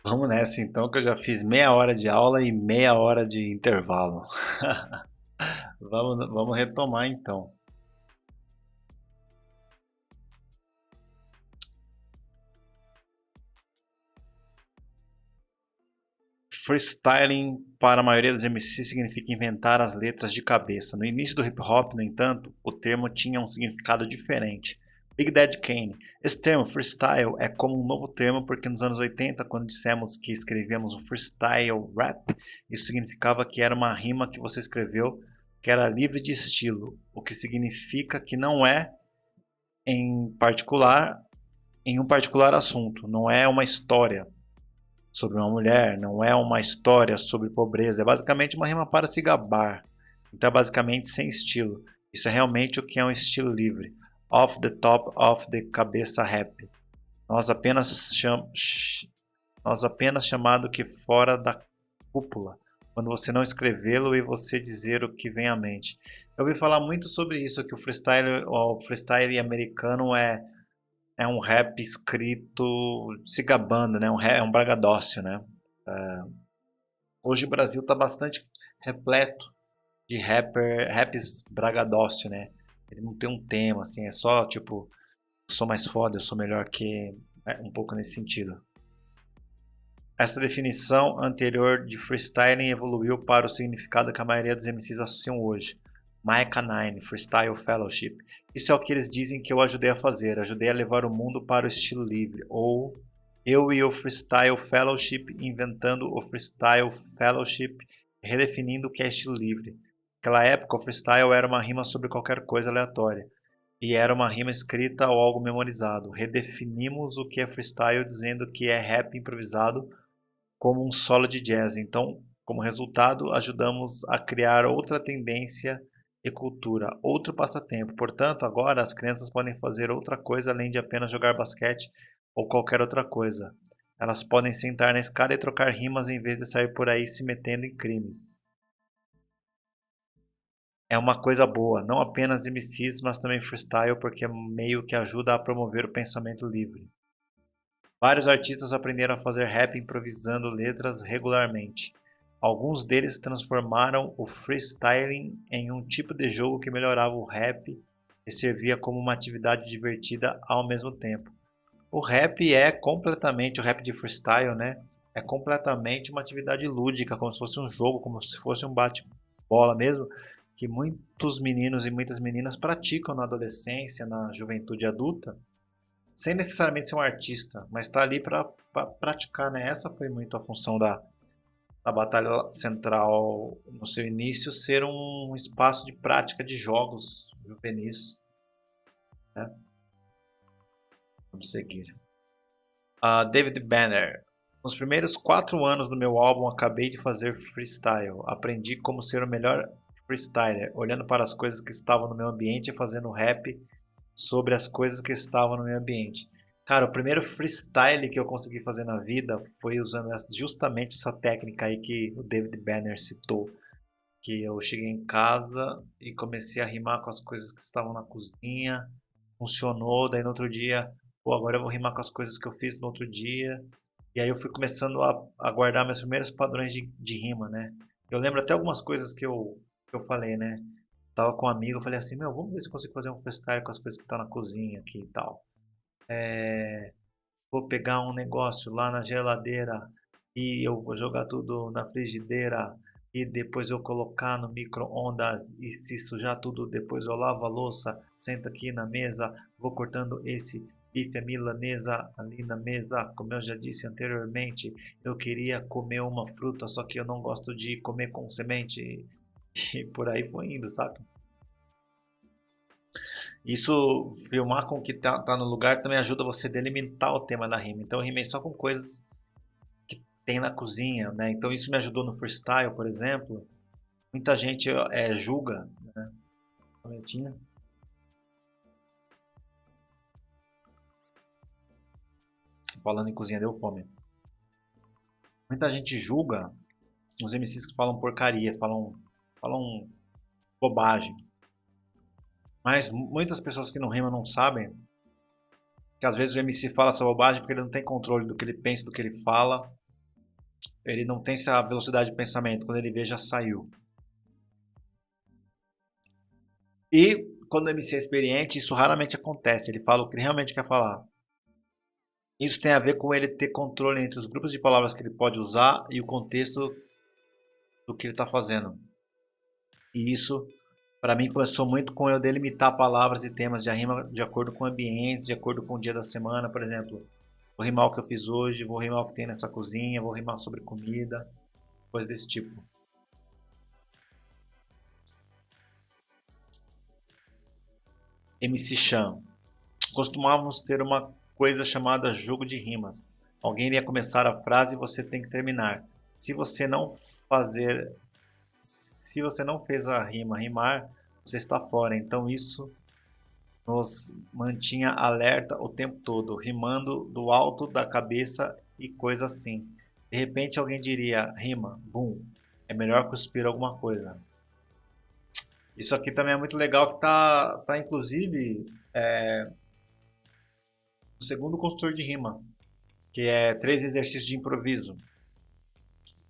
Vamos nessa então, que eu já fiz meia hora de aula e meia hora de intervalo. Vamos retomar então. Freestyling para a maioria dos MCs significa inventar as letras de cabeça. No início do hip hop, no entanto, o termo tinha um significado diferente. Big Daddy Kane. Esse termo freestyle é como um novo termo porque nos anos 80, quando dissemos que escrevíamos o freestyle rap, isso significava que era uma rima que você escreveu que era livre de estilo, o que significa que não é em particular em um particular assunto, não é uma história sobre uma mulher, não é uma história sobre pobreza, é basicamente uma rima para se gabar. Então é basicamente sem estilo. Isso é realmente o que é um estilo livre. Off the top, off the cabeça rap. Nós apenas, nós apenas chamado que fora da cúpula. Quando você não escrevê-lo e você dizer o que vem à mente. Eu ouvi falar muito sobre isso, que o freestyle americano é um rap escrito se gabando, né? É um bragadócio, né? Hoje o Brasil está bastante repleto de raps bragadócio, né? Ele não tem um tema, assim, é só tipo, eu sou mais foda, eu sou melhor que. É um pouco nesse sentido. Essa definição anterior de freestyling evoluiu para o significado que a maioria dos MCs associam hoje. Micah 9, Freestyle Fellowship. Isso é o que eles dizem que eu ajudei a fazer. Ajudei a levar o mundo para o estilo livre. Ou eu e o Freestyle Fellowship inventando o Freestyle Fellowship, redefinindo o que é estilo livre. Naquela época, o freestyle era uma rima sobre qualquer coisa aleatória. E era uma rima escrita ou algo memorizado. Redefinimos o que é freestyle dizendo que é rap improvisado como um solo de jazz. Então, como resultado, ajudamos a criar outra tendência e cultura, outro passatempo. Portanto, agora as crianças podem fazer outra coisa além de apenas jogar basquete ou qualquer outra coisa. Elas podem sentar na escada e trocar rimas em vez de sair por aí se metendo em crimes. É uma coisa boa, não apenas MCs, mas também freestyle, porque é meio que ajuda a promover o pensamento livre. Vários artistas aprenderam a fazer rap improvisando letras regularmente. Alguns deles transformaram o freestyling em um tipo de jogo que melhorava o rap e servia como uma atividade divertida ao mesmo tempo. O rap é completamente, o rap de freestyle, né? É completamente uma atividade lúdica, como se fosse um jogo, como se fosse um bate-bola mesmo, que muitos meninos e muitas meninas praticam na adolescência, na juventude adulta, sem necessariamente ser um artista, mas está ali para praticar, né? Essa foi muito a função da Batalha Central no seu início, ser um espaço de prática de jogos juvenis, né? Vamos seguir. David Banner. Nos primeiros 4 anos do meu álbum, acabei de fazer freestyle. Aprendi como ser o melhor freestyler, olhando para as coisas que estavam no meu ambiente e fazendo rap sobre as coisas que estavam no meu ambiente. Cara, o primeiro freestyle que eu consegui fazer na vida foi usando justamente essa técnica aí que o David Banner citou. Que eu cheguei em casa e comecei a rimar com as coisas que estavam na cozinha. Funcionou, daí no outro dia, pô, agora eu vou rimar com as coisas que eu fiz no outro dia. E aí eu fui começando a guardar meus primeiros padrões de rima, né? Eu lembro até algumas coisas que eu falei, né? Tava com um amigo, eu falei assim, meu, vamos ver se eu consigo fazer um freestyle com as coisas que estão na cozinha aqui e tal. Vou pegar um negócio lá na geladeira e eu vou jogar tudo na frigideira e depois eu colocar no micro-ondas e se sujar tudo, depois eu lavo a louça, sento aqui na mesa, vou cortando esse bife à milanesa ali na mesa, como eu já disse anteriormente, eu queria comer uma fruta, só que eu não gosto de comer com semente e por aí foi indo, sabe? Isso, filmar com o que tá no lugar também ajuda você a delimitar o tema da rima. Então eu rimei só com coisas que tem na cozinha, né? Então isso me ajudou no freestyle, por exemplo. Muita gente julga, né? Falando em cozinha, deu fome. Muita gente julga os MCs que falam porcaria, falam bobagem. Mas muitas pessoas que não rimam não sabem que às vezes o MC fala essa bobagem porque ele não tem controle do que ele pensa, do que ele fala. Ele não tem essa velocidade de pensamento. Quando ele vê, já saiu. E quando o MC é experiente, isso raramente acontece. Ele fala o que ele realmente quer falar. Isso tem a ver com ele ter controle entre os grupos de palavras que ele pode usar e o contexto do que ele está fazendo. E isso, para mim, começou muito com eu delimitar palavras e temas de rima de acordo com ambientes, de acordo com o dia da semana, por exemplo. Vou rimar o que eu fiz hoje, vou rimar o que tem nessa cozinha, vou rimar sobre comida, coisa desse tipo. MC Chan. Costumávamos ter uma coisa chamada jogo de rimas. Alguém iria começar a frase e você tem que terminar. Se você não fazer, se você não fez a rima rimar, você está fora. Então isso nos mantinha alerta o tempo todo, rimando do alto da cabeça e coisa assim. De repente alguém diria, rima, bum, é melhor cuspir alguma coisa. Isso aqui também é muito legal que tá inclusive no segundo consultor de rima, que é 3 exercícios de improviso.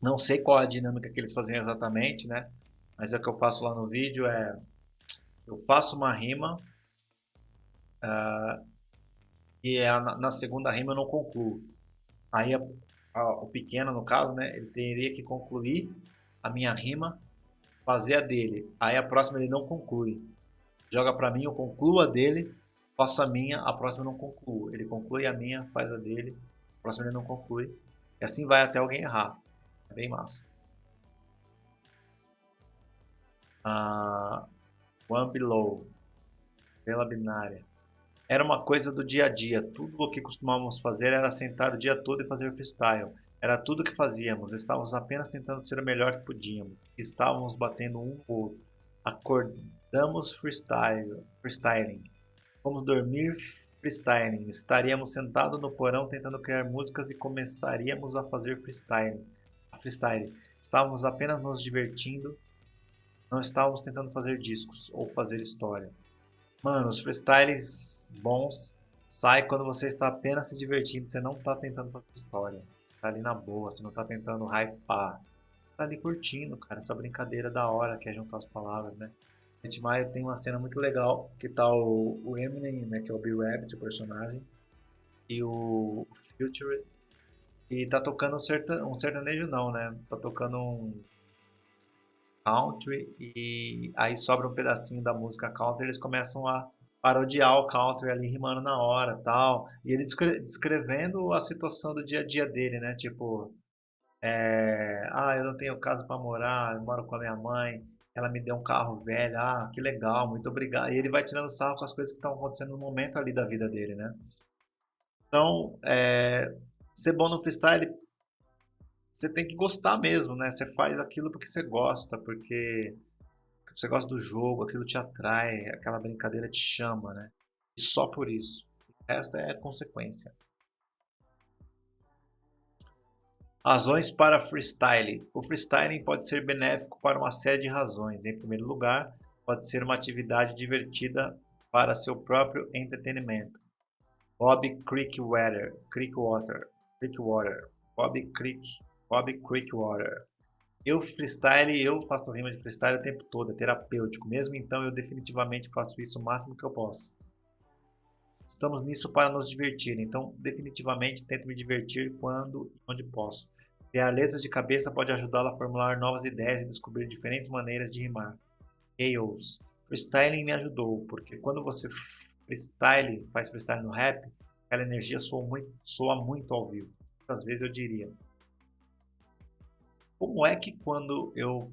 Não sei qual é a dinâmica que eles fazem exatamente, né? Mas é o que eu faço lá no vídeo eu faço uma rima e na segunda rima eu não concluo. Aí o pequeno, no caso, né, ele teria que concluir a minha rima, fazer a dele. Aí a próxima ele não conclui. Joga pra mim, eu concluo a dele, faço a minha, a próxima eu não concluo. Ele conclui a minha, faz a dele, a próxima ele não conclui. E assim vai até alguém errar. É bem massa. One Below, pela binária. Era uma coisa do dia a dia. Tudo o que costumávamos fazer era sentar o dia todo e fazer freestyle. Era tudo o que fazíamos. Estávamos apenas tentando ser o melhor que podíamos. Estávamos batendo um no outro. Acordamos freestyling. Fomos dormir freestyling. Estaríamos sentados no porão tentando criar músicas e começaríamos a fazer freestyle. Estávamos apenas nos divertindo. Não estávamos tentando fazer discos ou fazer história. Mano, os freestyles bons saem quando você está apenas se divertindo, você não está tentando fazer história. Você tá ali na boa, você não está tentando hypar. Tá ali curtindo, cara, essa brincadeira da hora que é juntar as palavras, né? Hit Maia tem uma cena muito legal que tá o Eminem, né, que é o B-Rabbit, o personagem, e o Future, e tá tocando um sertanejo não, né? Tá tocando um country e aí sobra um pedacinho da música country, eles começam a parodiar o country ali rimando na hora, tal, e ele descrevendo a situação do dia a dia dele, né? Tipo, eu não tenho casa para morar, eu moro com a minha mãe, ela me deu um carro velho, que legal, muito obrigado. E ele vai tirando sarro com as coisas que estão acontecendo no momento ali da vida dele, né? Então, ser bom no freestyle, você tem que gostar mesmo, né? Você faz aquilo porque você gosta, porque você gosta do jogo, aquilo te atrai, aquela brincadeira te chama, né? E só por isso. O resto é consequência. Razões para freestyle. O freestyling pode ser benéfico para uma série de razões. Em primeiro lugar, pode ser uma atividade divertida para seu próprio entretenimento. Creekwater, Bob Creekwater. Eu faço rima de freestyle o tempo todo, é terapêutico. Mesmo então, eu definitivamente faço isso o máximo que eu posso. Estamos nisso para nos divertir, então definitivamente tento me divertir quando e onde posso. Criar letras de cabeça pode ajudá-lo a formular novas ideias e descobrir diferentes maneiras de rimar. Chaos. Freestyling me ajudou, porque quando você faz freestyle no rap, aquela energia soa muito ao vivo. Muitas vezes eu diria. Como é que quando eu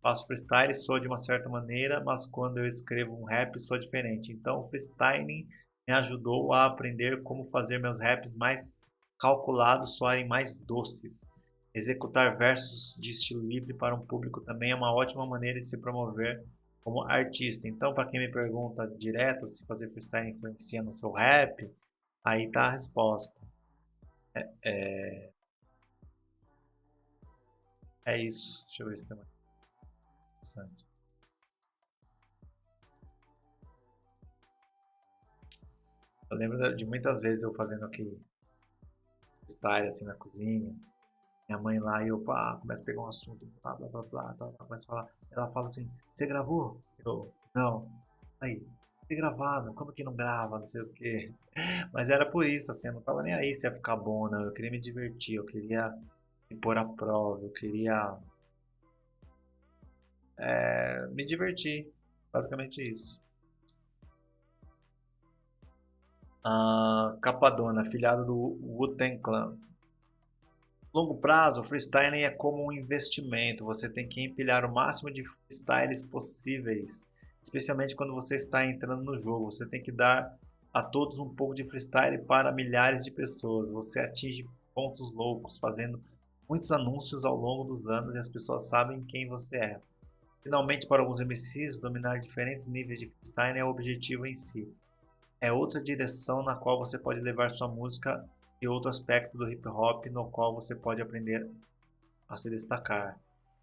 faço freestyle soa de uma certa maneira, mas quando eu escrevo um rap soa diferente? Então o freestyling me ajudou a aprender como fazer meus raps mais calculados soarem mais doces. Executar versos de estilo livre para um público também é uma ótima maneira de se promover como artista. Então, para quem me pergunta direto se fazer freestyle influencia no seu rap, aí está a resposta. É isso. Deixa eu ver se tem mais interessante. Eu lembro de muitas vezes eu fazendo aqui freestyle assim na cozinha. Minha mãe lá e eu, pá, começo a pegar um assunto, blá, blá, blá, blá, blá, blá, começo a falar. Ela fala assim, você gravou? Eu, não. Aí, tem gravado, como que não grava, não sei o quê. Mas era por isso, assim, eu não tava nem aí se ia ficar bom, não. Eu queria me divertir, eu queria me pôr à prova, eu queria me divertir. Basicamente isso. Capadona, afiliado do Wu-Tang Clan. Longo prazo, o freestyling é como um investimento. Você tem que empilhar o máximo de freestyles possíveis, especialmente quando você está entrando no jogo. Você tem que dar a todos um pouco de freestyle para milhares de pessoas. Você atinge pontos loucos, fazendo muitos anúncios ao longo dos anos e as pessoas sabem quem você é. Finalmente, para alguns MCs, dominar diferentes níveis de freestyle é o objetivo em si. É outra direção na qual você pode levar sua música e outro aspecto do hip hop no qual você pode aprender a se destacar.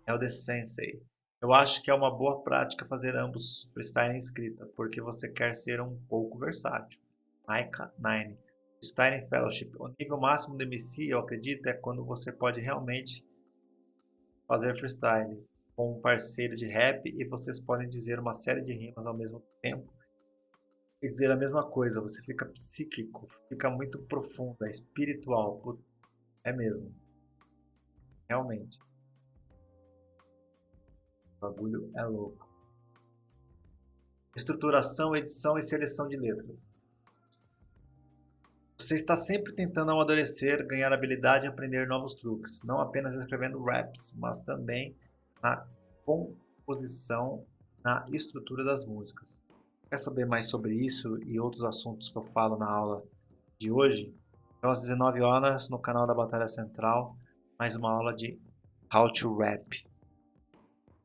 É o The Sensei. Eu acho que é uma boa prática fazer ambos freestyle e escrita, porque você quer ser um pouco versátil. Micah 9. Freestyle Fellowship. O nível máximo do MC, eu acredito, é quando você pode realmente fazer freestyle com um parceiro de rap e vocês podem dizer uma série de rimas ao mesmo tempo e dizer a mesma coisa. Você fica psíquico, fica muito profundo, é espiritual. É mesmo, realmente. O bagulho é louco. Estruturação, edição e seleção de letras. Você está sempre tentando amadurecer, ganhar habilidade e aprender novos truques, não apenas escrevendo raps, mas também na composição, na estrutura das músicas. Quer saber mais sobre isso e outros assuntos que eu falo na aula de hoje? Então, às 19 horas, no canal da Batalha Central, mais uma aula de How to Rap.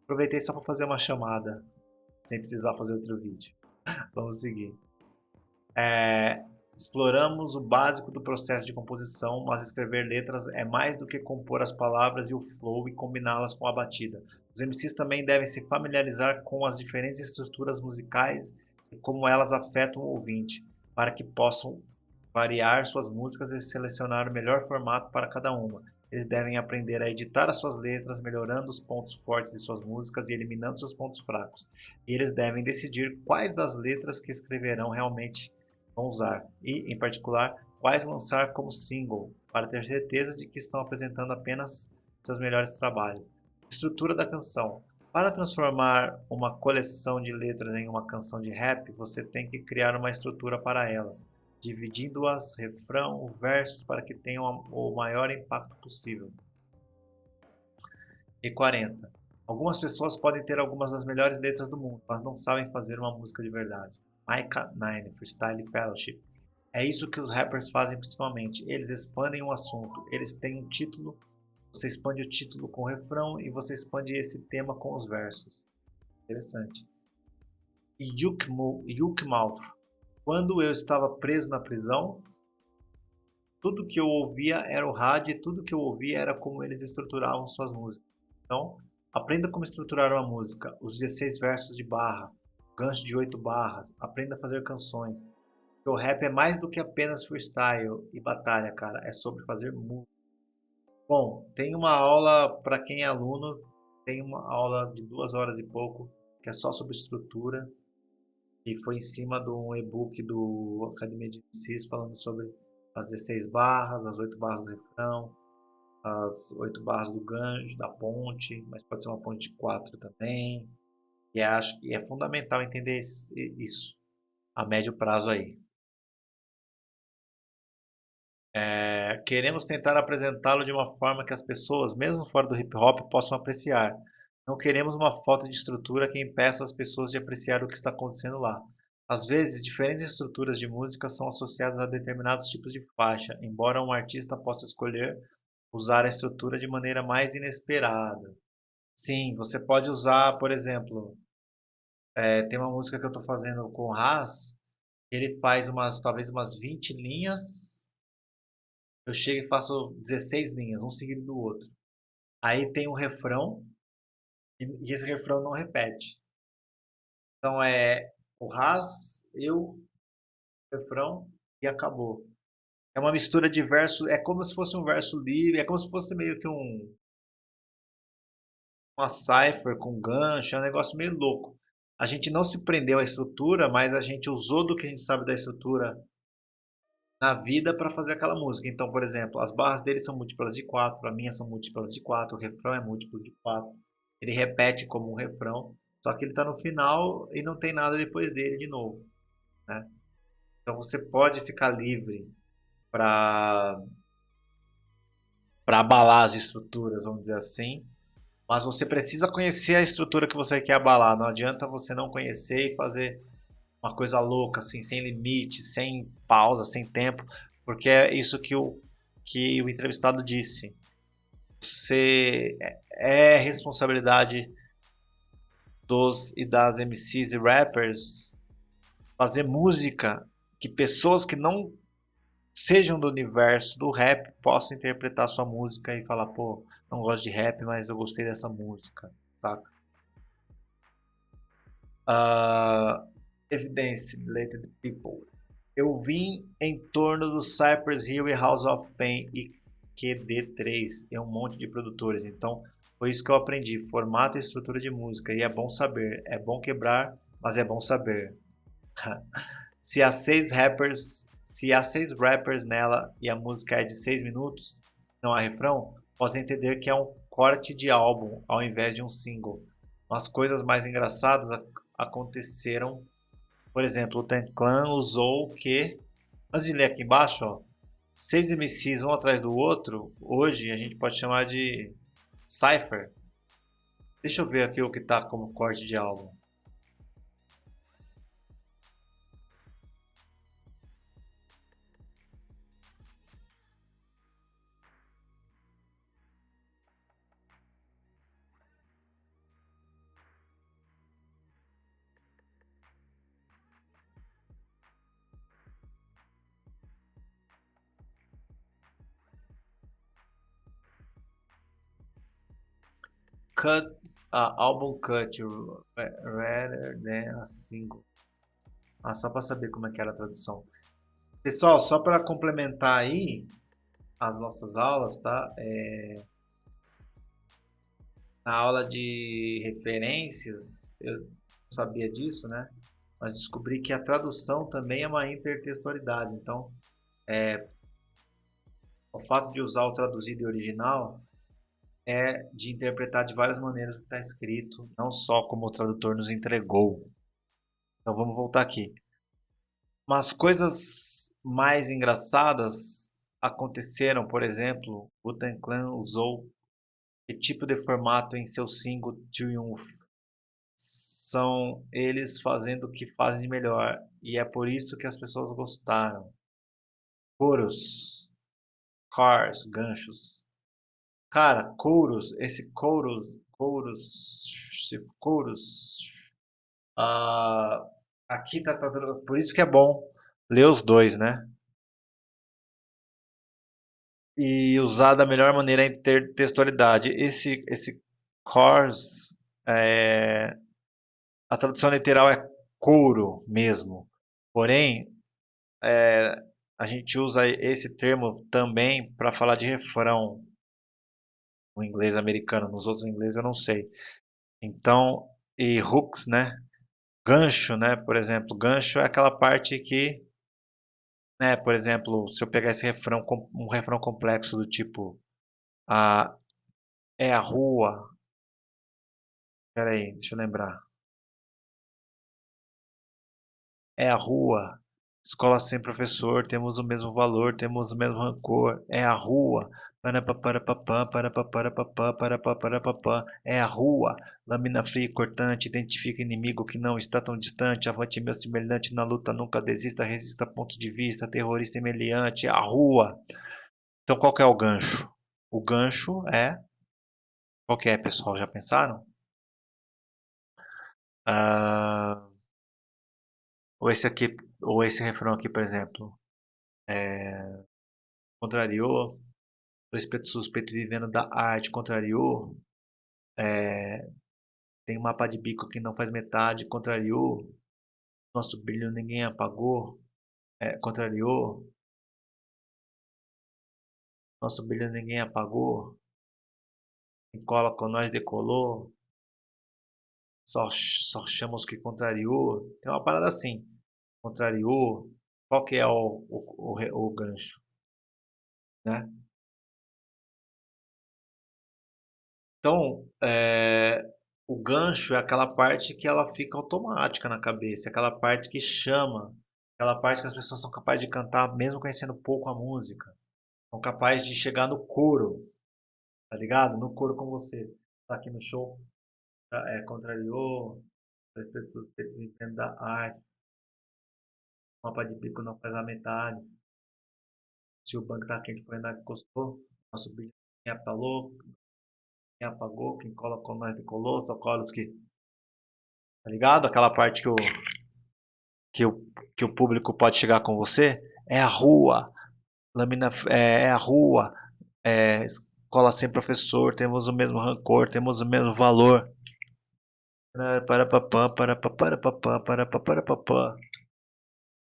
Aproveitei só para fazer uma chamada, sem precisar fazer outro vídeo. Vamos seguir. Exploramos o básico do processo de composição, mas escrever letras é mais do que compor as palavras e o flow e combiná-las com a batida. Os MCs também devem se familiarizar com as diferentes estruturas musicais e como elas afetam o ouvinte, para que possam variar suas músicas e selecionar o melhor formato para cada uma. Eles devem aprender a editar as suas letras, melhorando os pontos fortes de suas músicas e eliminando seus pontos fracos. E eles devem decidir quais das letras que escreverão realmente vão usar e, em particular, quais lançar como single, para ter certeza de que estão apresentando apenas seus melhores trabalhos. Estrutura da canção. Para transformar uma coleção de letras em uma canção de rap, você tem que criar uma estrutura para elas, dividindo-as refrão, versos para que tenham o maior impacto possível. E 40. Algumas pessoas podem ter algumas das melhores letras do mundo, mas não sabem fazer uma música de verdade. Micah 9, Freestyle Fellowship. É isso que os rappers fazem principalmente. Eles expandem um assunto. Eles têm um título, você expande o título com o refrão e você expande esse tema com os versos. Interessante. Yukmouth. Quando eu estava preso na prisão, tudo que eu ouvia era o rádio e tudo que eu ouvia era como eles estruturavam suas músicas. Então, aprenda como estruturar uma música, os 16 versos de barra, gancho de 8 barras, aprenda a fazer canções. O rap é mais do que apenas freestyle e batalha, cara, é sobre fazer música. Bom, tem uma aula para quem é aluno, tem uma aula de 2 horas e pouco, que é só sobre estrutura, e foi em cima de um e-book do Academia de MCs falando sobre as 16 barras, as 8 barras do refrão, as 8 barras do gancho, da ponte, mas pode ser uma ponte de 4 também. E acho que é fundamental entender isso a médio prazo aí. Queremos tentar apresentá-lo de uma forma que as pessoas, mesmo fora do hip hop, possam apreciar. Não queremos uma falta de estrutura que impeça as pessoas de apreciar o que está acontecendo lá. Às vezes, diferentes estruturas de música são associadas a determinados tipos de faixa, embora um artista possa escolher usar a estrutura de maneira mais inesperada. Sim, você pode usar, por exemplo, tem uma música que eu estou fazendo com o Haas, ele faz talvez umas 20 linhas, eu chego e faço 16 linhas, um seguido do outro. Aí tem um refrão, e esse refrão não repete. Então é o Haas, eu, refrão e acabou. É uma mistura de verso, é como se fosse um verso livre, é como se fosse meio que uma cipher com gancho, é um negócio meio louco. A gente não se prendeu à estrutura, mas a gente usou do que a gente sabe da estrutura na vida para fazer aquela música. Então, por exemplo, as barras dele são múltiplas de 4, a minha são múltiplas de 4, o refrão é múltiplo de 4. Ele repete como um refrão, só que ele está no final e não tem nada depois dele de novo, né? Então você pode ficar livre para abalar as estruturas, vamos dizer assim, mas você precisa conhecer a estrutura que você quer abalar. Não adianta você não conhecer e fazer uma coisa louca, assim, sem limite, sem pausa, sem tempo, porque é isso que o entrevistado disse. Você é responsabilidade dos e das MCs e rappers fazer música que pessoas que não sejam do universo do rap possam interpretar sua música e falar, pô, não gosto de rap, mas eu gostei dessa música, saca? Evidence, Deleted People. Eu vim em torno do Cypress Hill e House of Pain e QD3 e um monte de produtores. Então, foi isso que eu aprendi. Formato e estrutura de música. E é bom saber. É bom quebrar, mas é bom saber. Se há 6 rappers nela e a música é de 6 minutos, não há refrão, posso entender que é um corte de álbum ao invés de um single. As coisas mais engraçadas aconteceram. Por exemplo, o Ten Clan usou o que. Antes de ler aqui embaixo, ó, 6 MCs um atrás do outro, hoje a gente pode chamar de Cypher. Deixa eu ver aqui o que tá como corte de álbum. Cut, album cut rather than a single. Só para saber como é que era a tradução. Pessoal, só para complementar aí as nossas aulas, tá? Na aula de referências, eu não sabia disso, né? Mas descobri que a tradução também é uma intertextualidade. Então, o fato de usar o traduzido e original é de interpretar de várias maneiras o que está escrito, não só como o tradutor nos entregou. Então vamos voltar aqui. Mas coisas mais engraçadas aconteceram, por exemplo, o Wu-Tang Clan usou que tipo de formato em seu single Triumph? São eles fazendo o que fazem de melhor e é por isso que as pessoas gostaram. Coros, cars, ganchos. Cara, chorus, esse chorus, ah, aqui tá, por isso que é bom ler os dois, né? E usar da melhor maneira a intertextualidade. Esse chorus, é, a tradução literal é couro mesmo. Porém, a gente usa esse termo também para falar de refrão no inglês americano. Nos outros ingleses eu não sei. Então, e hooks, né? Gancho, né? Por exemplo, gancho é aquela parte que, né? Por exemplo, se eu pegar esse refrão, um refrão complexo do tipo, a, é a rua. Pera aí, deixa eu lembrar. É a rua. Escola sem professor, temos o mesmo valor, temos o mesmo rancor. É a rua. Parapaparapapã, parapaparapapã, parapaparapapã. É a rua. Lâmina fria e cortante, identifica inimigo que não está tão distante. Avante meu semelhante na luta, nunca desista, resista ponto de vista, terrorista e meliante. É a rua. Então qual que é o gancho? O gancho é. Qual que é, pessoal? Já pensaram? Ah, ou esse aqui, ou esse refrão aqui, por exemplo. Contrariou. Respeito suspeito vivendo da arte, contrariou. Tem um mapa de bico que não faz metade, contrariou. Nosso brilho ninguém apagou, contrariou. Nosso brilho ninguém apagou. Quem cola com nós decolou. Só chama os que contrariou. Tem uma parada assim. Contrariou. Qual que é o gancho, né? Então, o gancho é aquela parte que ela fica automática na cabeça, aquela parte que chama, aquela parte que as pessoas são capazes de cantar mesmo conhecendo pouco a música. São capazes de chegar no coro, tá ligado? No coro com você. Tá aqui no show, contrariou, respeito dos peitos da arte, mapa de bico não faz a metade. Se o banco tá quente, foi andar que encostou, nosso bico quem apagou, quem apagou, quem cola com nós decolou, só cola os que. Tá ligado? Aquela parte que o, que o público pode chegar com você. É a rua, lâmina, é a rua, escola sem professor, temos o mesmo rancor, temos o mesmo valor. Para.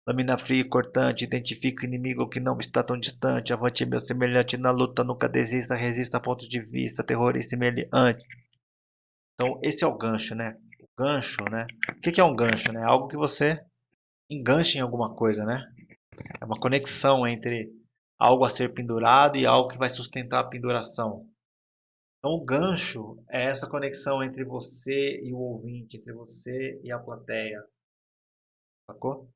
Lâmina fria e cortante, identifica o inimigo que não está tão distante. Avante meu semelhante na luta, nunca desista, resista a pontos de vista, terrorista e meliante. Então, esse é o gancho, né? O gancho, né? O que é um gancho, né? Algo que você engancha em alguma coisa, né? É uma conexão entre algo a ser pendurado e algo que vai sustentar a penduração. Então, o gancho é essa conexão entre você e o ouvinte, entre você e a plateia. Sacou?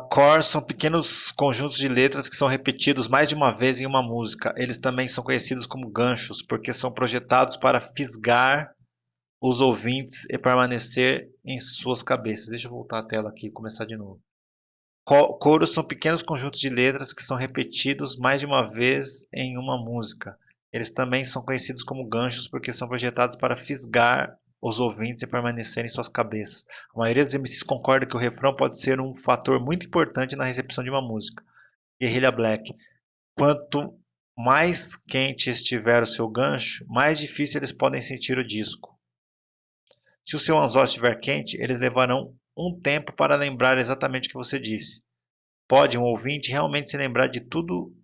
Core são pequenos conjuntos de letras que são repetidos mais de uma vez em uma música. Eles também são conhecidos como ganchos, porque são projetados para fisgar os ouvintes e permanecer em suas cabeças. Deixa eu voltar a tela aqui e começar de novo. Coros são pequenos conjuntos de letras que são repetidos mais de uma vez em uma música. Eles também são conhecidos como ganchos porque são projetados para fisgar os ouvintes e permanecer em suas cabeças. A maioria dos MCs concorda que o refrão pode ser um fator muito importante na recepção de uma música. Guerrilla Black. Quanto mais quente estiver o seu gancho, mais difícil eles podem sentir o disco. Se o seu anzol estiver quente, eles levarão um tempo para lembrar exatamente o que você disse. Pode um ouvinte realmente se lembrar de todo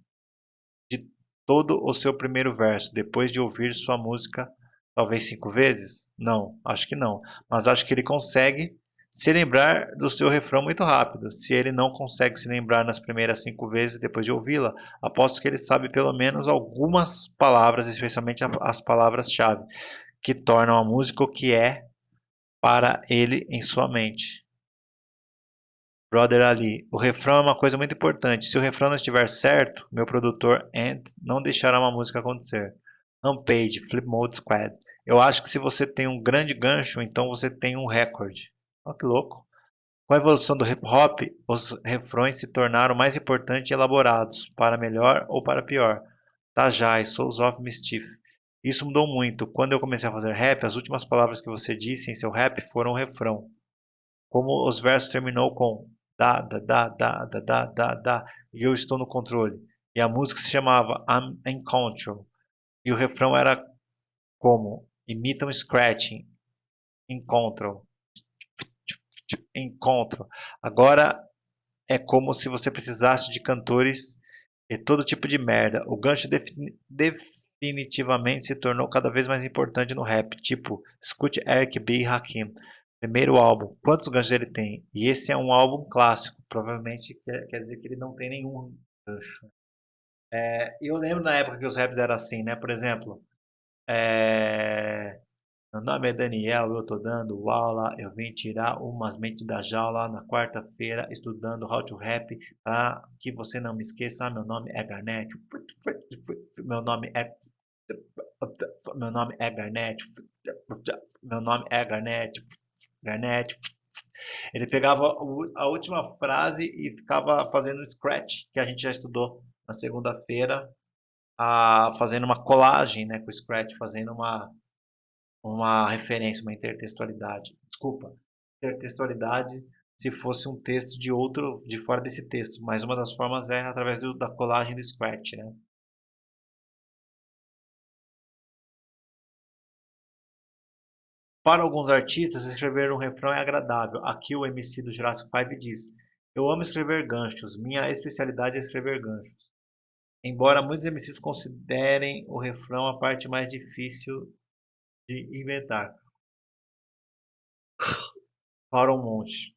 o seu primeiro verso, depois de ouvir sua música talvez 5 vezes? Não, acho que não. Mas acho que ele consegue se lembrar do seu refrão muito rápido. Se ele não consegue se lembrar nas primeiras 5 vezes depois de ouvi-la, aposto que ele sabe pelo menos algumas palavras, especialmente as palavras-chave, que tornam a música o que é para ele em sua mente. Brother Ali, o refrão é uma coisa muito importante. Se o refrão não estiver certo, meu produtor Ant não deixará uma música acontecer. Unpaid, Flip Mode Squad. Eu acho que se você tem um grande gancho, então você tem um recorde. Olha que louco. Com a evolução do hip hop, os refrões se tornaram mais importantes e elaborados, para melhor ou para pior. Tajai, Souls of Mischief. Isso mudou muito. Quando eu comecei a fazer rap, as últimas palavras que você disse em seu rap foram o refrão. Como os versos terminou com da, e eu estou no controle. E a música se chamava I'm in Control. E o refrão era como imitam scratching, in control, in control. Agora é como se você precisasse de cantores e todo tipo de merda. O gancho definitivamente se tornou cada vez mais importante no rap. Tipo, escute Eric B. e Rakim. Primeiro álbum, quantos ganchos ele tem? E esse é um álbum clássico. Provavelmente quer dizer que ele não tem nenhum gancho. E eu lembro na época que os raps eram assim, né? Por exemplo, é, meu nome é Daniel, eu tô dando aula, eu vim tirar umas mentes da jaula na quarta-feira, estudando how to rap, para que você não me esqueça, meu nome é Garnett, meu nome é meu nome é Garnett, meu nome é Garnett, Garnett. Ele pegava a última frase e ficava fazendo scratch, que a gente já estudou na segunda-feira, fazendo uma colagem, né, com o scratch, fazendo uma referência, uma intertextualidade. Desculpa, intertextualidade se fosse um texto de outro, de fora desse texto, mas uma das formas é através da colagem do Scratch, né? Para alguns artistas, escrever um refrão é agradável. Aqui o MC do Jurassic 5 diz: Eu amo escrever ganchos. Minha especialidade é escrever ganchos. Embora muitos MCs considerem o refrão a parte mais difícil de inventar. Para um monte.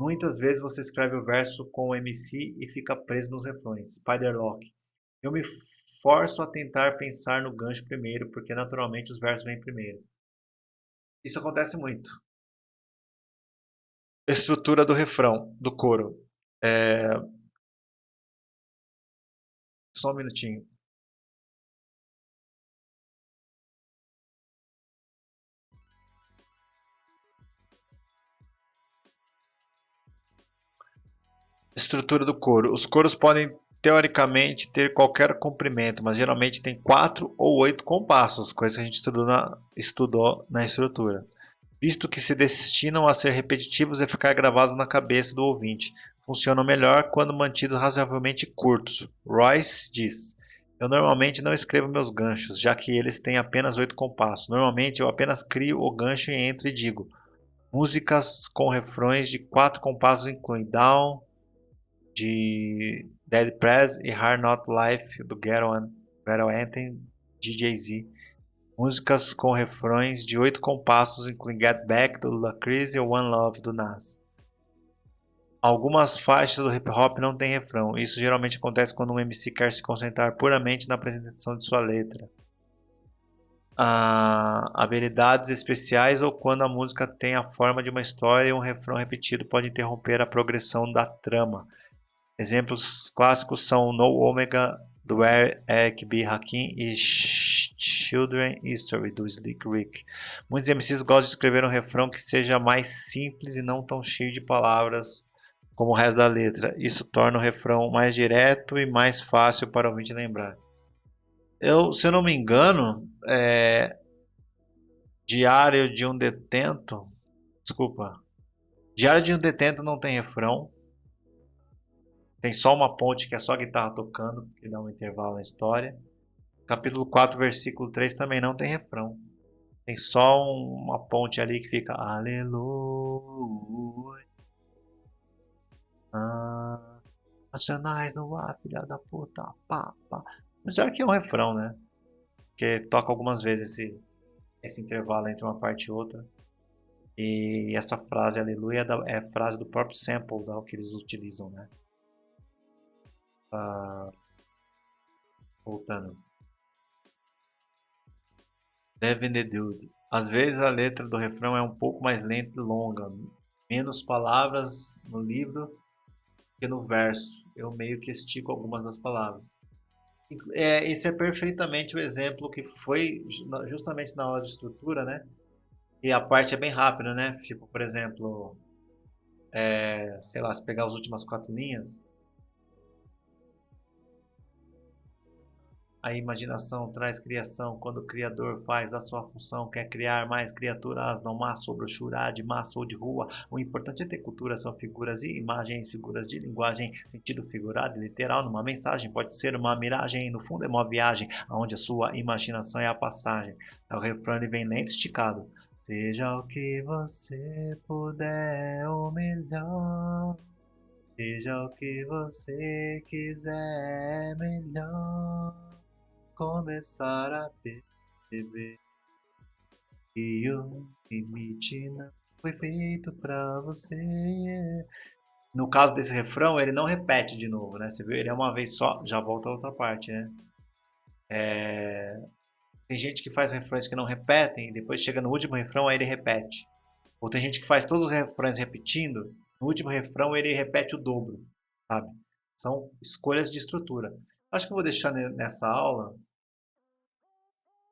Muitas vezes você escreve o verso com o MC e fica preso nos refrões. Spiderlock. Eu me forço a tentar pensar no gancho primeiro, porque naturalmente os versos vêm primeiro. Isso acontece muito. Estrutura do refrão, do coro. É... Só um minutinho. Estrutura do coro. Os coros podem teoricamente ter qualquer comprimento, mas geralmente tem 4 ou 8 compassos, coisa que a gente estudou na estrutura, visto que se destinam a ser repetitivos e ficar gravados na cabeça do ouvinte. Funcionam melhor quando mantidos razoavelmente curtos. Royce diz: eu normalmente não escrevo meus ganchos, já que eles têm apenas 8 compassos. Normalmente eu apenas crio o gancho e entro e digo. Músicas com refrões de 4 compassos incluem Down, de Dead Prez e Hard Knock Life do Ghetto Anthem de Jay-Z. Músicas com refrões de 8 compassos incluem Get Back do Ludacris e One Love do Nas. Algumas faixas do hip hop não têm refrão. Isso geralmente acontece quando um MC quer se concentrar puramente na apresentação de sua letra. Habilidades especiais ou quando a música tem a forma de uma história e um refrão repetido pode interromper a progressão da trama. Exemplos clássicos são No Omega do Eric B. Rakim e Children History do Slick Rick. Muitos MCs gostam de escrever um refrão que seja mais simples e não tão cheio de palavras como o resto da letra. Isso torna o refrão mais direto e mais fácil para o ouvinte lembrar. Se eu não me engano, Diário de um Detento. Desculpa. Diário de um Detento não tem refrão. Tem só uma ponte que é só a guitarra tocando, que dá um intervalo na história. Capítulo 4, versículo 3 também não tem refrão. Tem só uma ponte ali que fica Aleluia. Nacionais no ar, filha da puta. Pá, pá. Mas já que é um refrão, né? Porque toca algumas vezes esse intervalo entre uma parte e outra. E essa frase, aleluia, é a frase do próprio sample que eles utilizam, né? Voltando. Devin the Dude. Às vezes a letra do refrão é um pouco mais lenta e longa, menos palavras no livro que no verso. Eu meio que estico algumas das palavras. Esse é perfeitamente o exemplo que foi justamente na aula de estrutura, né? E a parte é bem rápida, né? Tipo, por exemplo, sei lá, se pegar as últimas 4 linhas, a imaginação traz criação quando o Criador faz a sua função, quer criar mais criaturas, não massa ou brochura, de massa ou de rua. O importante é ter cultura, são figuras e imagens, figuras de linguagem, sentido figurado e literal numa mensagem. Pode ser uma miragem, no fundo é uma viagem, onde a sua imaginação é a passagem. O refrão ele vem lento esticado. Seja o que você puder, o melhor. Seja o que você quiser, melhor começar a perceber que o limite não foi feito pra você. No caso desse refrão, ele não repete de novo, né? Você viu? Ele é uma vez só, já volta a outra parte, né? Tem gente que faz refrões que não repetem, e depois chega no último refrão, aí ele repete. Ou tem gente que faz todos os refrões repetindo, no último refrão ele repete o dobro, sabe? São escolhas de estrutura. Acho que eu vou deixar nessa aula.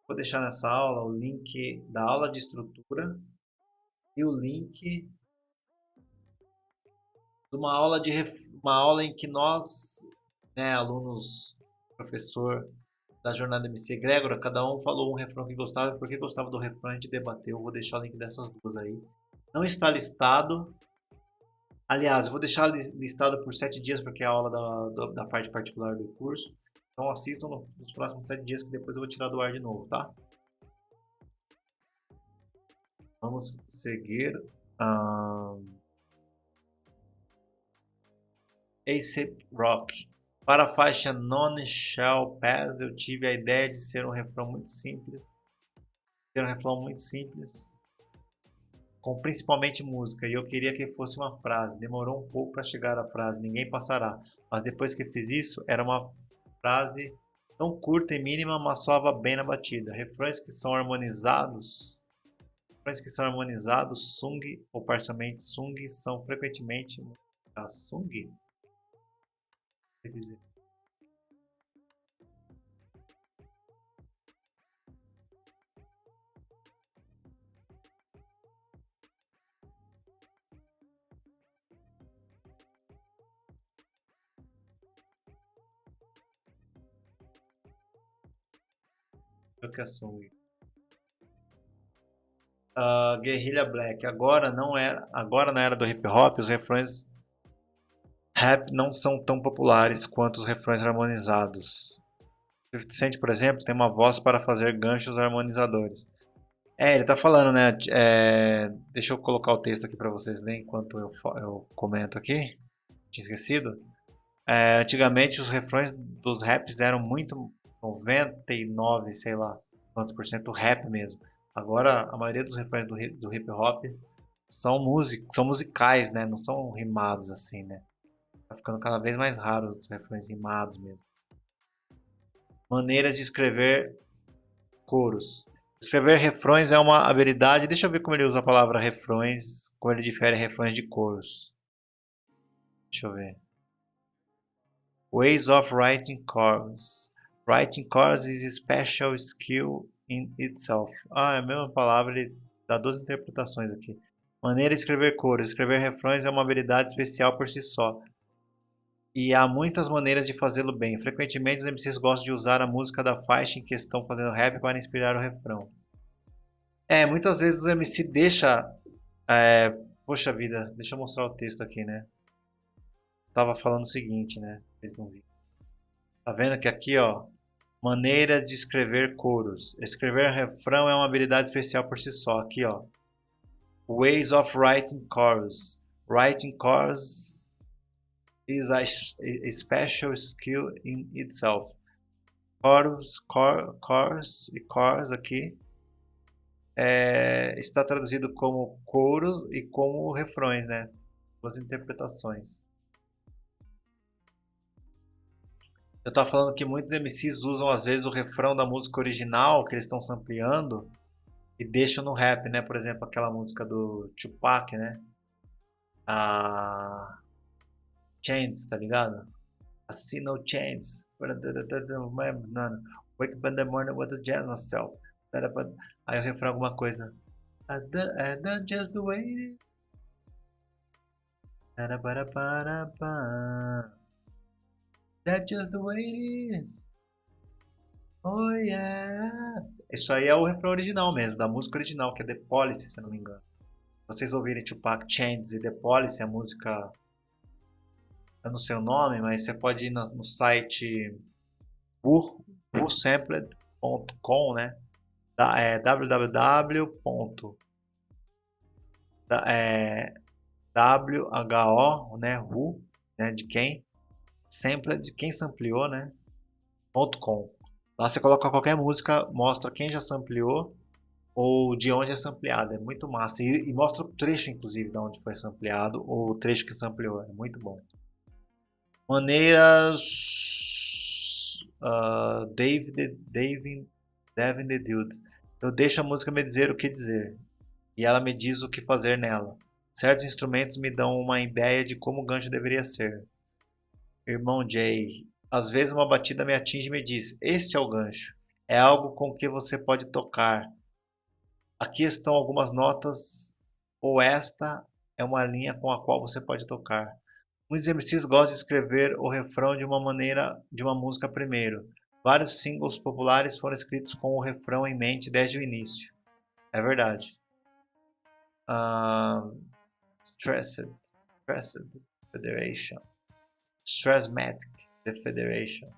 Vou deixar nessa aula o link da aula de estrutura e o link de uma aula em que nós, né, alunos, professor da jornada MC Grégora, cada um falou um refrão que gostava e por que gostava do refrão a gente debateu. Eu vou deixar o link dessas duas aí. Não está listado. Aliás, eu vou deixar listado por 7 dias porque é a aula da parte particular do curso. Então assistam nos próximos 7 dias que depois eu vou tirar do ar de novo, tá? Vamos seguir. A$AP Rocky. Para a faixa None Shall Pass, eu tive a ideia de ser um refrão muito simples. Com principalmente música, e eu queria que fosse uma frase. Demorou um pouco para chegar à frase, ninguém passará. Mas depois que fiz isso, era uma frase tão curta e mínima, mas soava bem na batida. Refrões que são harmonizados, sung ou parcialmente sung, são frequentemente sung? Quer dizer, o que é sung? Guerrilla Black. Agora na era do hip hop, os refrões rap não são tão populares quanto os refrões harmonizados. 50 Cent, por exemplo, tem uma voz para fazer ganchos harmonizadores. Ele tá falando, né? Deixa eu colocar o texto aqui para vocês lerem enquanto eu comento aqui. Tinha esquecido. Antigamente os refrões dos raps eram muito 99, sei lá, quantos por cento rap mesmo. Agora a maioria dos refrões do hip hop são musicais, né? Não são rimados assim, né? Tá ficando cada vez mais raro os refrões rimados mesmo. Maneiras de escrever coros. Escrever refrões é uma habilidade. Deixa eu ver como ele usa a palavra refrões, como ele difere refrões de coros. Deixa eu ver. Ways of writing chorus. Writing chorus is a special skill in itself. É a mesma palavra, ele dá duas interpretações aqui. Maneira de escrever coros. Escrever refrões é uma habilidade especial por si só. E há muitas maneiras de fazê-lo bem. Frequentemente os MCs gostam de usar a música da faixa em que estão fazendo rap para inspirar o refrão. Muitas vezes o MC deixa. Poxa vida, deixa eu mostrar o texto aqui, né? Tava falando o seguinte, né? Vocês não viram. Tá vendo que aqui, ó, maneira de escrever coros. Escrever refrão é uma habilidade especial por si só. Aqui, ó. Ways of writing chorus. Writing chorus is a special skill in itself. Chorus e chorus aqui está traduzido como coros e como refrões, né? Duas interpretações. Eu tava falando que muitos MCs usam às vezes o refrão da música original que eles estão sampleando e deixam no rap, né? Por exemplo, aquela música do Tupac, né? A Chance, tá ligado? I see no chance. Wake up in the morning with the jazz myself. Aí o refrão alguma coisa. I done just the way it is. That's just the way it is. Oh yeah. Isso aí é o refrão original mesmo, da música original, que é The Policy, se eu não me engano. Vocês ouvirem Tupac Chance e The Policy, a música. Eu não sei o nome, mas você pode ir no site whosampled.com, né? www. WHO, né? Who, né? De quem? Sampled, de quem sampleou, né? .com. Lá você coloca qualquer música, mostra quem já sampleou ou de onde é sampleado. É muito massa. E mostra o trecho, inclusive, de onde foi sampleado ou o trecho que sampleou. É muito bom. Maneiras. Devin the Dude. Eu deixo a música me dizer o que dizer. E ela me diz o que fazer nela. Certos instrumentos me dão uma ideia de como o gancho deveria ser. Irmão Jay. Às vezes uma batida me atinge e me diz: este é o gancho. É algo com que você pode tocar. Aqui estão algumas notas, ou esta é uma linha com a qual você pode tocar. Muitos MCs gostam de escrever o refrão de uma maneira de uma música primeiro. Vários singles populares foram escritos com o refrão em mente desde o início. É verdade. Stressed Federation. Stressmatic The Federation.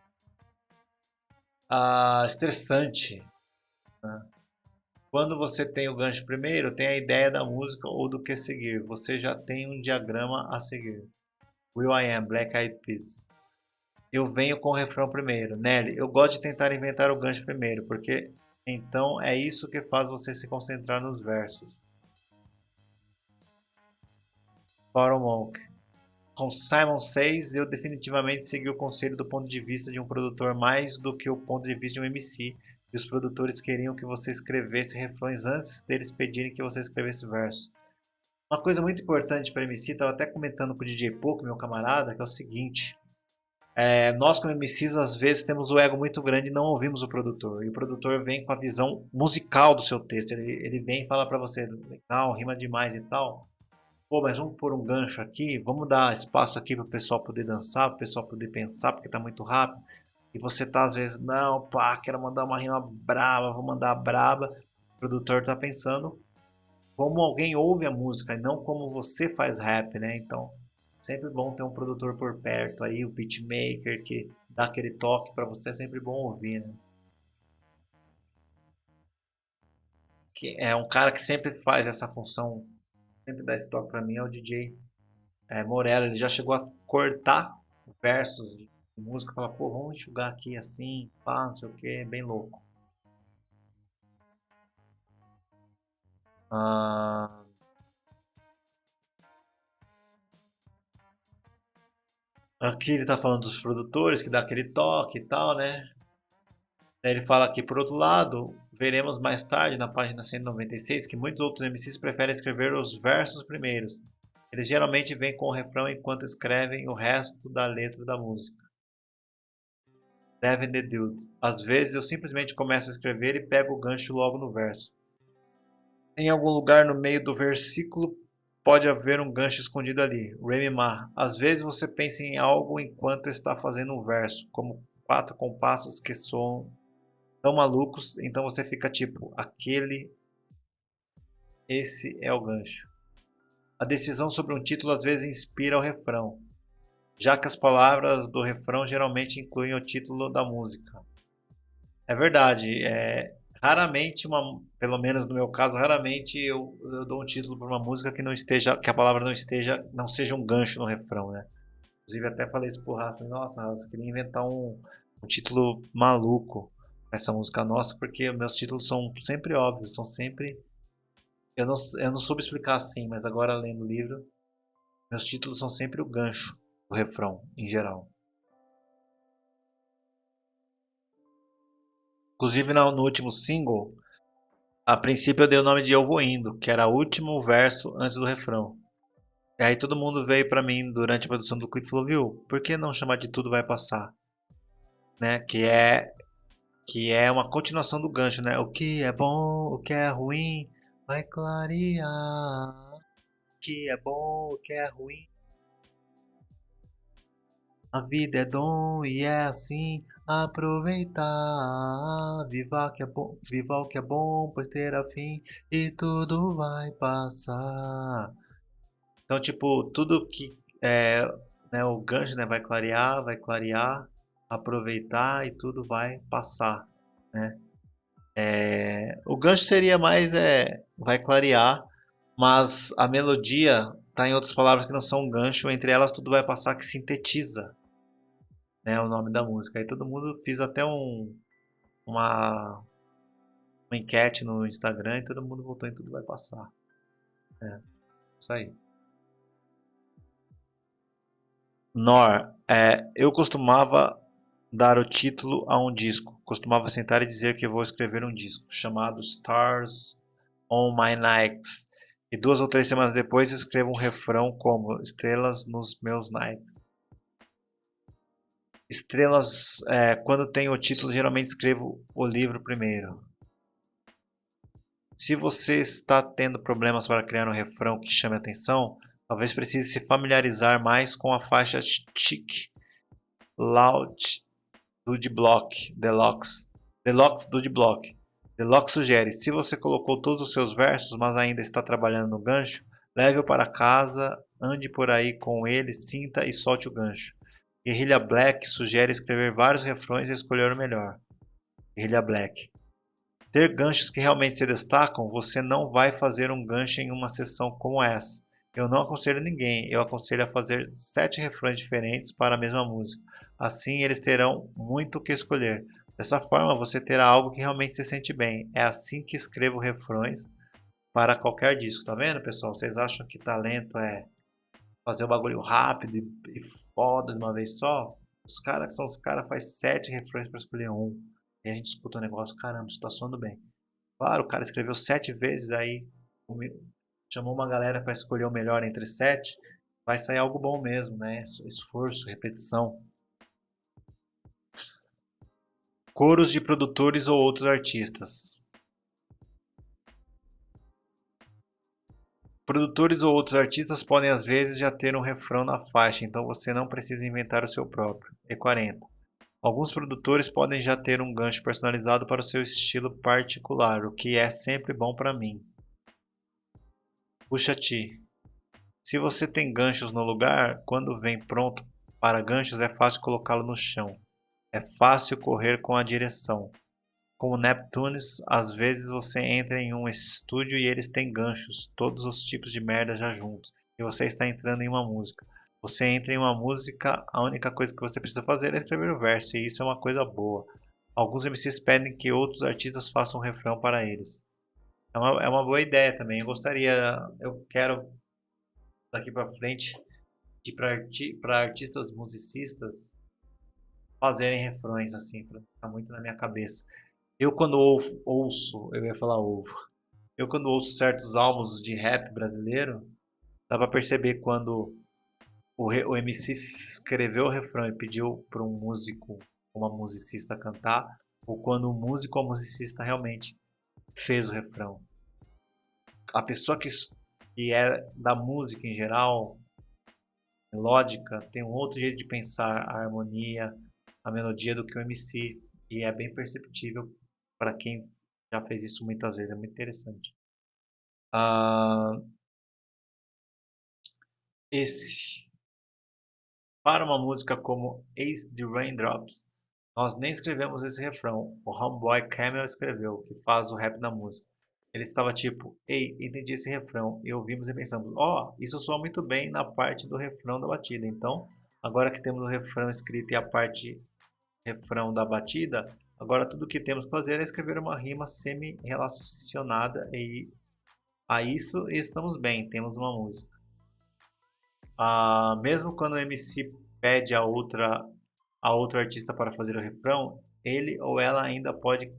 Estressante. Quando você tem o gancho primeiro, tem a ideia da música ou do que seguir. Você já tem um diagrama a seguir. Will I Am, Black Eyed Peas. Eu venho com o refrão primeiro. Nelly, eu gosto de tentar inventar o gancho primeiro, porque então é isso que faz você se concentrar nos versos. Para o Monk. Com Simon Says, eu definitivamente segui o conselho do ponto de vista de um produtor mais do que o ponto de vista de um MC. E os produtores queriam que você escrevesse refrões antes deles pedirem que você escrevesse versos. Uma coisa muito importante para MC, estava até comentando com o DJ Poco, meu camarada, que é o seguinte: nós como MCs às vezes temos o ego muito grande e não ouvimos o produtor. E o produtor vem com a visão musical do seu texto. Ele vem e fala para você, legal, rima demais e tal. Pô, mas vamos pôr um gancho aqui, vamos dar espaço aqui para o pessoal poder dançar, para o pessoal poder pensar, porque tá muito rápido. E você tá às vezes, não, pá, quero mandar uma rima braba, vou mandar braba. O produtor tá pensando como alguém ouve a música e não como você faz rap, né? Então, sempre bom ter um produtor por perto aí, o beatmaker que dá aquele toque para você, é sempre bom ouvir, né? Que é um cara que sempre faz essa função, sempre dá esse toque para mim, é o DJ Morello. Ele já chegou a cortar versos de música, falar, pô, vamos enxugar aqui assim, pá, não sei o que, bem louco. Ah, aqui ele tá falando dos produtores, que dá aquele toque e tal, né? Ele fala aqui, por outro lado, veremos mais tarde na página 196 que muitos outros MCs preferem escrever os versos primeiros. Eles geralmente vêm com o refrão enquanto escrevem o resto da letra da música. Devin the Dude. Às vezes eu simplesmente começo a escrever e pego o gancho logo no verso. Em algum lugar no meio do versículo pode haver um gancho escondido ali. Remy Ma. Às vezes você pensa em algo enquanto está fazendo um verso, como quatro compassos que soam tão malucos, então você fica tipo, esse é o gancho. A decisão sobre um título às vezes inspira o refrão, já que as palavras do refrão geralmente incluem o título da música. É verdade, raramente pelo menos no meu caso, raramente eu dou um título para uma música que não esteja, que a palavra não seja um gancho no refrão, né? Inclusive até falei isso pro Rafa, nossa, Rafa, você queria inventar um título maluco nessa música nossa, porque meus títulos são sempre óbvios, são sempre. Eu não soube explicar assim, mas agora lendo o livro, meus títulos são sempre o gancho do refrão, em geral. Inclusive no último single, a princípio eu dei o nome de Eu Vou Indo, que era o último verso antes do refrão. E aí todo mundo veio pra mim durante a produção do clipe e falou, viu, por que não chamar de Tudo Vai Passar? Né? Que é uma continuação do gancho, né? O que é bom, o que é ruim, vai clarear. O que é bom, o que é ruim. A vida é dom e é assim, aproveitar. Viva o que é bom, pois terá fim e tudo vai passar. Então, tipo, tudo que é, né, o gancho, né, vai clarear, aproveitar e tudo vai passar, né? O gancho seria mais vai clarear, mas a melodia tá em outras palavras que não são um gancho, entre elas tudo vai passar que sintetiza, né, o nome da música. Aí todo mundo fiz até uma, uma enquete no Instagram e todo mundo votou em tudo vai passar. É, isso aí. Nor, eu costumava dar o título a um disco. Costumava sentar e dizer que vou escrever um disco chamado Stars on My Nikes. E 2 ou 3 semanas depois escrevo um refrão como Estrelas nos meus Nikes. Estrelas, quando tenho o título, geralmente escrevo o livro primeiro. Se você está tendo problemas para criar um refrão que chame a atenção, talvez precise se familiarizar mais com a faixa Chic Loud do D-Block Deluxe. Deluxe do D-Block. Deluxe sugere: se você colocou todos os seus versos, mas ainda está trabalhando no gancho, leve-o para casa, ande por aí com ele, sinta e solte o gancho. Guerrilla Black sugere escrever vários refrões e escolher o melhor. Guerrilla Black. Ter ganchos que realmente se destacam, você não vai fazer um gancho em uma sessão como essa. Eu não aconselho ninguém, eu aconselho a fazer 7 refrões diferentes para a mesma música. Assim eles terão muito o que escolher. Dessa forma você terá algo que realmente se sente bem. É assim que escrevo refrões para qualquer disco, tá vendo, pessoal? Vocês acham que talento é fazer o bagulho rápido e foda de uma vez só? Os caras que são os caras faz 7 refrões para escolher um. E a gente escuta o negócio, caramba, isso tá soando bem. Claro, o cara escreveu 7 vezes, aí chamou uma galera para escolher o melhor entre 7, vai sair algo bom mesmo, né? Esforço, repetição. Coros de produtores ou outros artistas. Produtores ou outros artistas podem às vezes já ter um refrão na faixa, então você não precisa inventar o seu próprio. E40. Alguns produtores podem já ter um gancho personalizado para o seu estilo particular, o que é sempre bom para mim. Puxa T. Se você tem ganchos no lugar, quando vem pronto para ganchos é fácil colocá-lo no chão. É fácil correr com a direção. Como Neptunes, às vezes você entra em um estúdio e eles têm ganchos, todos os tipos de merda já juntos, e você está entrando em uma música. Você entra em uma música, a única coisa que você precisa fazer é escrever o verso, e isso é uma coisa boa. Alguns MCs pedem que outros artistas façam um refrão para eles. É uma boa ideia também. Eu quero daqui para frente, para artistas musicistas fazerem refrões assim, tá muito na minha cabeça. Eu quando ouço, eu ia falar ovo. Eu quando ouço certos álbuns de rap brasileiro, dá pra perceber quando o MC escreveu o refrão e pediu para um músico, uma musicista cantar, ou quando o músico ou musicista realmente fez o refrão. A pessoa que é da música em geral, melódica, tem um outro jeito de pensar a harmonia, a melodia do que o MC, e é bem perceptível para quem já fez isso muitas vezes, é muito interessante. Ah, esse. Para uma música como Ace the Raindrops, nós nem escrevemos esse refrão. O Homeboy Camel escreveu, que faz o rap na música. Ele estava tipo, ei, entendi esse refrão. E ouvimos e pensamos, ó, isso soa muito bem na parte do refrão da batida. Então, agora que temos o refrão escrito e a parte refrão da batida, agora tudo o que temos que fazer é escrever uma rima semi-relacionada a isso e estamos bem, temos uma música. Mesmo quando o MC pede a outro artista para fazer o refrão, ele ou ela ainda pode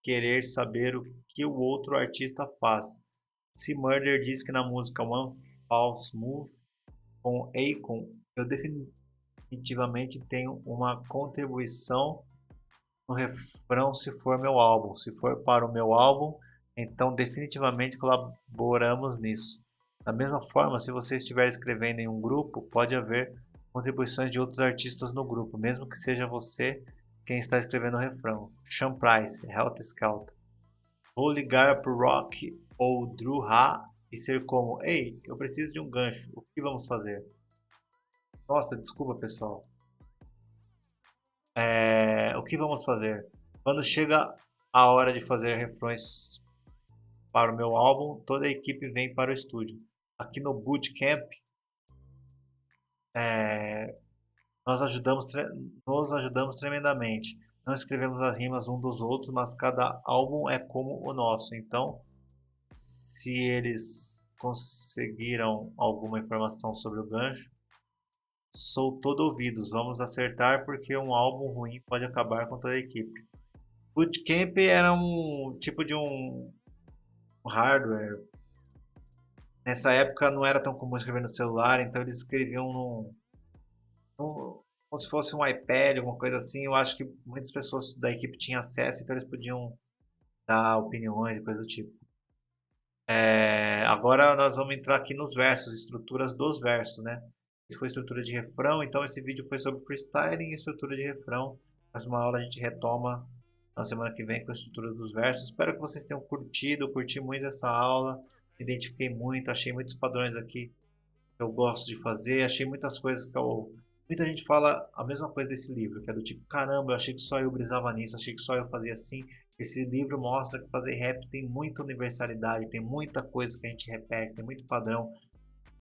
querer saber o que o outro artista faz. Se Murder diz que na música One False Move com Akon, eu definitivamente tenho uma contribuição no refrão se for meu álbum. Se for para o meu álbum, então definitivamente colaboramos nisso. Da mesma forma, se você estiver escrevendo em um grupo, pode haver contribuições de outros artistas no grupo, mesmo que seja você quem está escrevendo o refrão. Sean Price, Health Scout. Vou ligar pro Rock ou Drew Ha e ser como, ei, eu preciso de um gancho, o que vamos fazer? Nossa, desculpa pessoal. O que vamos fazer? Quando chega a hora de fazer refrões para o meu álbum, toda a equipe vem para o estúdio. Aqui no Bootcamp, é, nos ajudamos tremendamente. Não escrevemos as rimas um dos outros, mas cada álbum é como o nosso. Então, se eles conseguiram alguma informação sobre o gancho, sou todo ouvidos. Vamos acertar porque um álbum ruim pode acabar com toda a equipe. Bootcamp era um tipo de um hardware. Nessa época não era tão comum escrever no celular, então eles escreviam como se fosse um iPad, alguma coisa assim. Eu acho que muitas pessoas da equipe tinham acesso, então eles podiam dar opiniões e coisa do tipo. Agora nós vamos entrar aqui nos versos, estruturas dos versos, né? Isso foi estrutura de refrão, então esse vídeo foi sobre freestyling e estrutura de refrão. Mais uma aula a gente retoma na semana que vem com a estrutura dos versos. Espero que vocês tenham curtido, eu curti muito essa aula, me identifiquei muito, achei muitos padrões aqui que eu gosto de fazer, achei muitas coisas que eu... Muita gente fala a mesma coisa desse livro, que é do tipo, caramba, eu achei que só eu brisava nisso, achei que só eu fazia assim. Esse livro mostra que fazer rap tem muita universalidade, tem muita coisa que a gente repete, tem muito padrão.